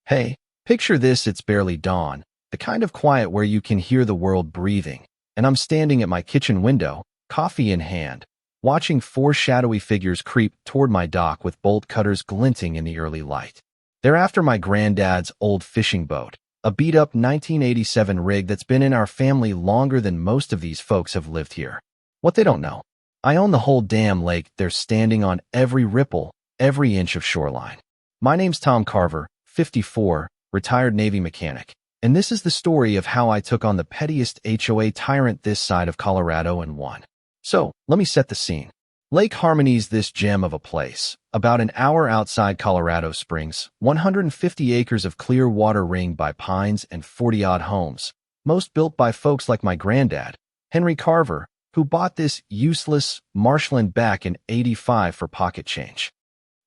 Hey, picture this, it's barely dawn, the kind of quiet where you can hear the world breathing, and I'm standing at my kitchen window, coffee in hand, watching four shadowy figures creep toward my dock with bolt cutters glinting in the early light. They're after my granddad's old fishing boat, a beat-up 1987 rig that's been in our family longer than most of these folks have lived here. What they don't know, I own the whole damn lake. They're standing on every ripple, every inch of shoreline. My name's Tom Carver, 54, retired Navy mechanic, and this is the story of how I took on the pettiest HOA tyrant this side of Colorado and won. So, let me set the scene. Lake Harmony's this gem of a place, about an hour outside Colorado Springs, 150 acres of clear water ringed by pines and 40-odd homes, most built by folks like my granddad, Henry Carver, who bought this useless marshland back in '85 for pocket change.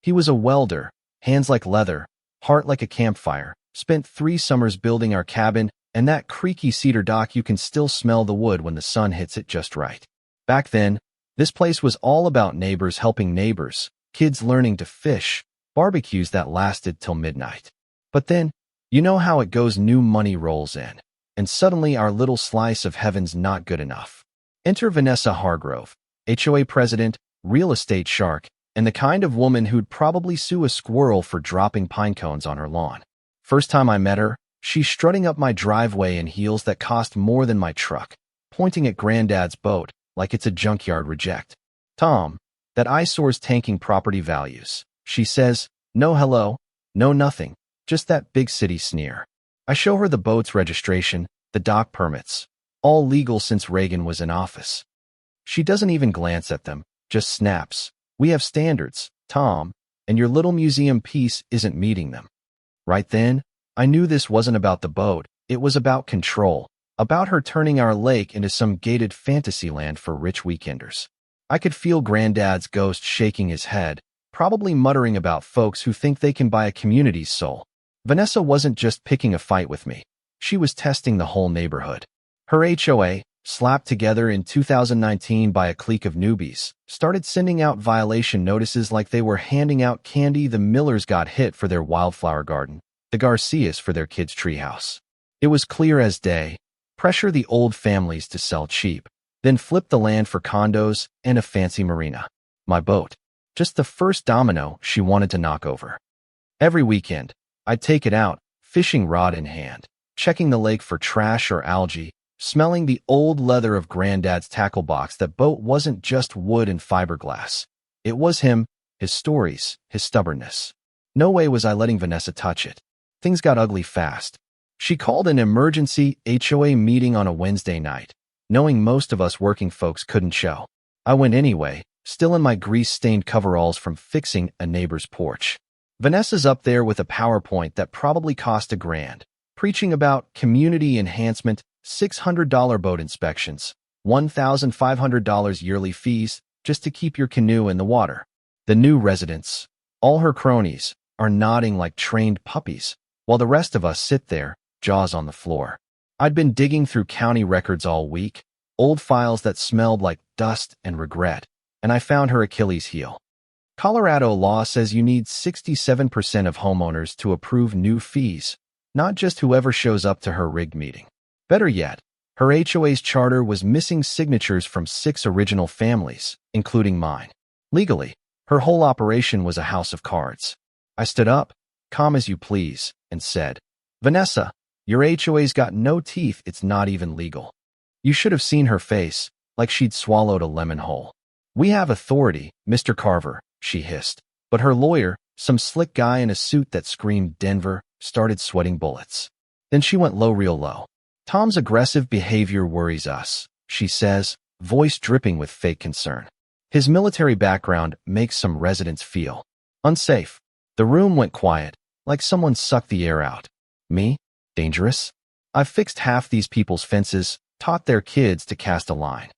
He was a welder, hands like leather, heart like a campfire, spent 3 summers building our cabin, and that creaky cedar dock, you can still smell the wood when the sun hits it just right. Back then, this place was all about neighbors helping neighbors, kids learning to fish, barbecues that lasted till midnight. But then, you know how it goes, new money rolls in, and suddenly our little slice of heaven's not good enough. Enter Vanessa Hargrove, HOA president, real estate shark, and the kind of woman who'd probably sue a squirrel for dropping pine cones on her lawn. First time I met her, she's strutting up my driveway in heels that cost more than my truck, pointing at Granddad's boat like it's a junkyard reject. Tom, that eyesore's tanking property values. She says, no hello, no nothing, just that big city sneer. I show her the boat's registration, the dock permits, all legal since Reagan was in office. She doesn't even glance at them, just snaps. We have standards, Tom, and your little museum piece isn't meeting them. Right then, I knew this wasn't about the boat, it was about control, about her turning our lake into some gated fantasy land for rich weekenders. I could feel Granddad's ghost shaking his head, probably muttering about folks who think they can buy a community's soul. Vanessa wasn't just picking a fight with me, she was testing the whole neighborhood. Her HOA, slapped together in 2019 by a clique of newbies, started sending out violation notices like they were handing out candy. The Millers got hit for their wildflower garden, the Garcias for their kids' treehouse. It was clear as day. Pressure the old families to sell cheap, then flip the land for condos and a fancy marina. My boat. Just the first domino she wanted to knock over. Every weekend, I'd take it out, fishing rod in hand, checking the lake for trash or algae, smelling the old leather of Granddad's tackle box. That boat wasn't just wood and fiberglass. It was him, his stories, his stubbornness. No way was I letting Vanessa touch it. Things got ugly fast. She called an emergency HOA meeting on a Wednesday night, knowing most of us working folks couldn't show. I went anyway, still in my grease-stained coveralls from fixing a neighbor's porch. Vanessa's up there with a PowerPoint that probably cost $1,000, preaching about community enhancement, $600 boat inspections, $1,500 yearly fees just to keep your canoe in the water. The new residents, all her cronies, are nodding like trained puppies, while the rest of us sit there, jaws on the floor. I'd been digging through county records all week, old files that smelled like dust and regret, and I found her Achilles heel. Colorado law says you need 67% of homeowners to approve new fees, not just whoever shows up to her rigged meeting. Better yet, her HOA's charter was missing signatures from 6 original families, including mine. Legally, her whole operation was a house of cards. I stood up, calm as you please, and said, Vanessa, your HOA's got no teeth, it's not even legal. You should have seen her face, like she'd swallowed a lemon whole. We have authority, Mr. Carver, she hissed, but her lawyer, some slick guy in a suit that screamed Denver, started sweating bullets. Then she went low, real low. Tom's aggressive behavior worries us, she says, voice dripping with fake concern. His military background makes some residents feel unsafe. The room went quiet, like someone sucked the air out. Me? Dangerous? I've fixed half these people's fences, taught their kids to cast a line.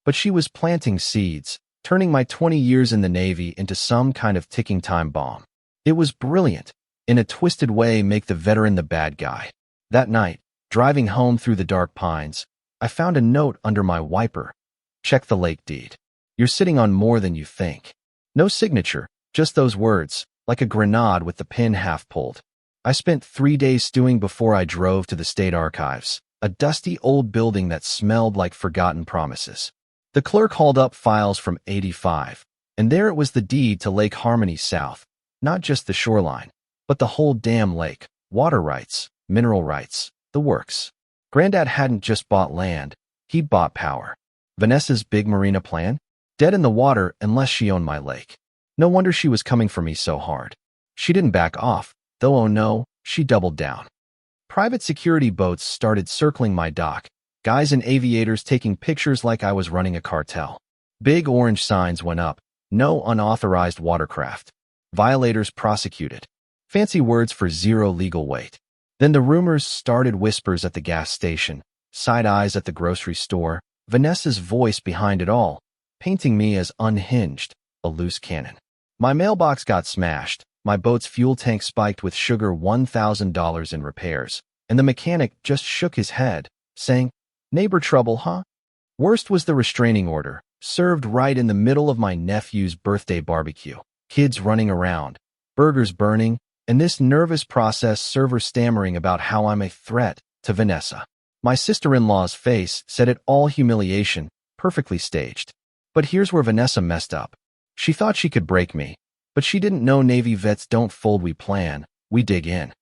But she was planting seeds, turning my 20 years in the Navy into some kind of ticking time bomb. It was brilliant. In a twisted way, make the veteran the bad guy. That night, driving home through the dark pines, I found a note under my wiper. Check the lake deed. You're sitting on more than you think. No signature, just those words, like a grenade with the pin half pulled. I spent 3 days stewing before I drove to the state archives, a dusty old building that smelled like forgotten promises. The clerk hauled up files from '85, and there it was, the deed to Lake Harmony South, not just the shoreline, but the whole damn lake, water rights, mineral rights, the works. Granddad hadn't just bought land, he'd bought power. Vanessa's big marina plan? Dead in the water unless she owned my lake. No wonder she was coming for me so hard. She didn't back off, though. Oh no, she doubled down. Private security boats started circling my dock, guys in aviators taking pictures like I was running a cartel. Big orange signs went up, no unauthorized watercraft. Violators prosecuted. Fancy words for zero legal weight. Then the rumors started, whispers at the gas station, side eyes at the grocery store, Vanessa's voice behind it all, painting me as unhinged, a loose cannon. My mailbox got smashed, my boat's fuel tank spiked with sugar, $1,000 in repairs, and the mechanic just shook his head, saying, "Neighbor trouble, huh?" Worst was the restraining order, served right in the middle of my nephew's birthday barbecue. Kids running around, burgers burning, and this nervous process server stammering about how I'm a threat to Vanessa. My sister-in-law's face said it all, humiliation, perfectly staged. But here's where Vanessa messed up. She thought she could break me, but she didn't know Navy vets don't fold, we plan, we dig in.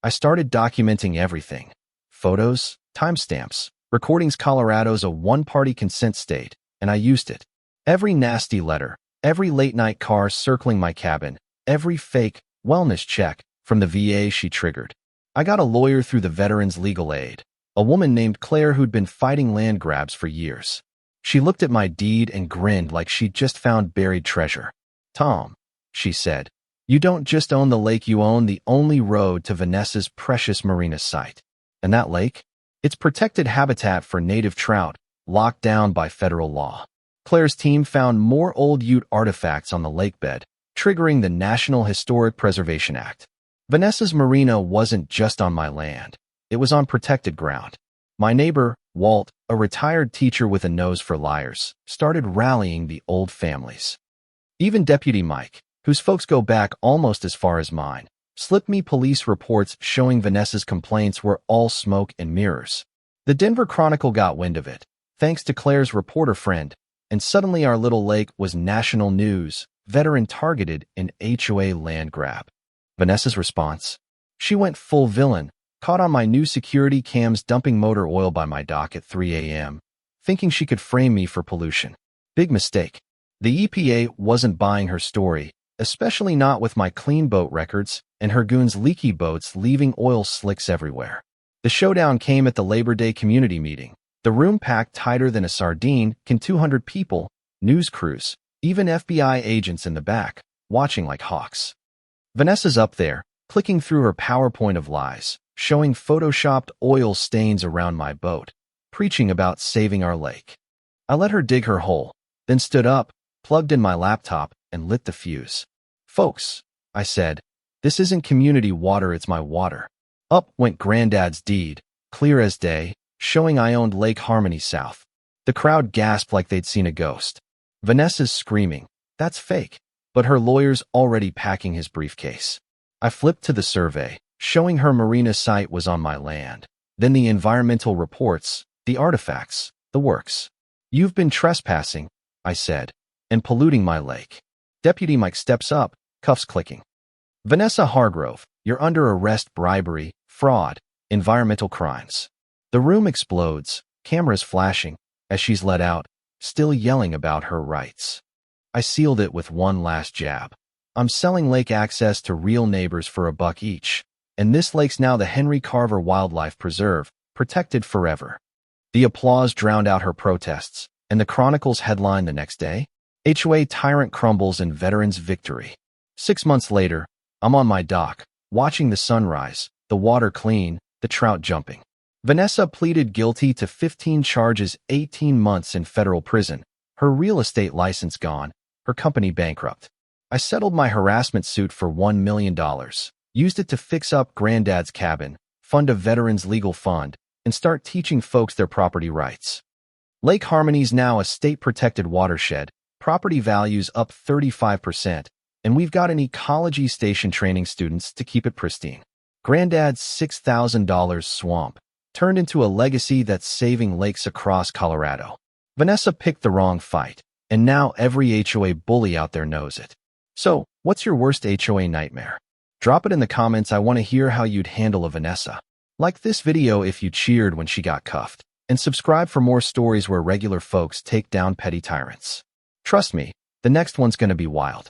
I started documenting everything. Photos, timestamps, recordings. Colorado's a one-party consent state, and I used it. Every nasty letter, every late-night car circling my cabin, every fake wellness check from the VA she triggered. I got a lawyer through the Veterans Legal Aid, a woman named Claire who'd been fighting land grabs for years. She looked at my deed and grinned like she'd just found buried treasure. "Tom," she said, "you don't just own the lake, you own the only road to Vanessa's precious marina site. And that lake? It's protected habitat for native trout, locked down by federal law." Claire's team found more old Ute artifacts on the lakebed, triggering the National Historic Preservation Act. Vanessa's marina wasn't just on my land. It was on protected ground. My neighbor, Walt, a retired teacher with a nose for liars, started rallying the old families. Even Deputy Mike, whose folks go back almost as far as mine, slipped me police reports showing Vanessa's complaints were all smoke and mirrors. The Denver Chronicle got wind of it, thanks to Claire's reporter friend, and suddenly our little lake was national news, veteran targeted in HOA land grab. Vanessa's response? She went full villain, caught on my new security cams dumping motor oil by my dock at 3 a.m., thinking she could frame me for pollution. Big mistake. The EPA wasn't buying her story, especially not with my clean boat records and her goons' leaky boats leaving oil slicks everywhere. The showdown came at the Labor Day community meeting. The room packed tighter than a sardine, 200 people, news crews, even FBI agents in the back, watching like hawks. Vanessa's up there, clicking through her PowerPoint of lies, showing photoshopped oil stains around my boat, preaching about saving our lake. I let her dig her hole, then stood up, plugged in my laptop, and lit the fuse. "Folks," I said, "this isn't community water, it's my water." Up went Granddad's deed, clear as day, showing I owned Lake Harmony South. The crowd gasped like they'd seen a ghost. Vanessa's screaming, "That's fake," but her lawyer's already packing his briefcase. I flipped to the survey, showing her marina site was on my land. Then the environmental reports, the artifacts, the works. "You've been trespassing," I said, "and polluting my lake." Deputy Mike steps up, cuffs clicking. "Vanessa Hargrove, you're under arrest, bribery, fraud, environmental crimes." The room explodes, cameras flashing, as she's let out, still yelling about her rights. I sealed it with one last jab. I'm selling lake access to real neighbors for $1 each, and this lake's now the Henry Carver Wildlife Preserve, protected forever. The applause drowned out her protests, and the Chronicle's headline the next day, HOA tyrant crumbles in veterans' victory. 6 months later, I'm on my dock, watching the sunrise, the water clean, the trout jumping. Vanessa pleaded guilty to 15 charges, 18 months in federal prison, her real estate license gone, her company bankrupt. I settled my harassment suit for $1 million, used it to fix up Granddad's cabin, fund a veterans legal fund, and start teaching folks their property rights. Lake Harmony's now a state-protected watershed, property values up 35%, and we've got an ecology station training students to keep it pristine. Granddad's $6,000 swamp turned into a legacy that's saving lakes across Colorado. Vanessa picked the wrong fight, and now every HOA bully out there knows it. So, what's your worst HOA nightmare? Drop it in the comments. I want to hear how you'd handle a Vanessa. Like this video if you cheered when she got cuffed, and subscribe for more stories where regular folks take down petty tyrants. Trust me, the next one's gonna be wild.